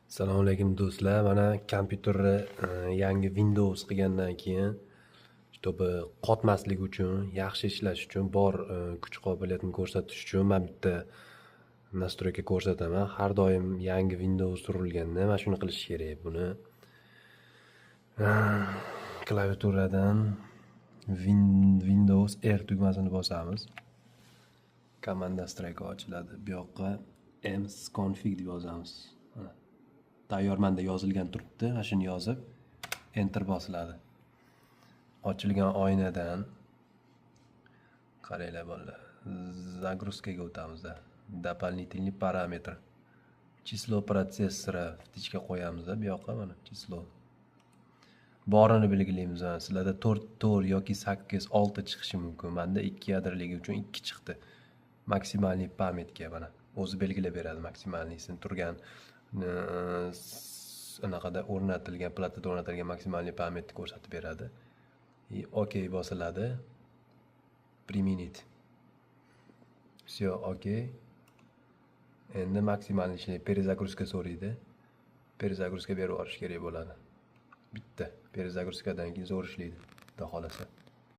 Assalomu alaykum do'stlar. Mana kompyuterni yangi Windows qilgandan keyin to'pi qotmasligi uchun, yaxshi ishlash uchun, bor kuch-qobiliyatini ko'rsatish uchun men bitta nastroyka ko'rsataman. Har doim yangi Windows urilganda mana shuni qilish kerak. Buni klaviaturadan Windows R tugmasini bosamiz. Komanda strayka ochiladi. Bu yoqqa msconfig deb yozamiz. Tayyormanda yozilgan turibdi. Mana shuni yozib enter bosiladi. Ochilgan oynadan qaranglar bolalar. Загрузкаga o'tamiz. Дополнительный параметр. Число protsessora vtichka qo'yamiz. Bu yoqqa mana число. Borini belgilaymiz. Sizlarda 4 yoki 8, 6 chiqishi mumkin. Menda 2 yadroligi uchun 2 chiqdi. Maksimalniy pametga mana o'zi belgilab beradi maksimalniysini turgan anaqada o'rnatilgan platada o'rnatilgan maksimalniy pametni ko'rsatib beradi. OK bosiladi. Применить. Все, OK. Endi maksimalniy ishlaydi. Перезагрузка so'raydi. Перезагрузка berib olish kerak bo'ladi. Bitta перезагрузкаdan keyin zo'r ishlaydi, xudo xolasa.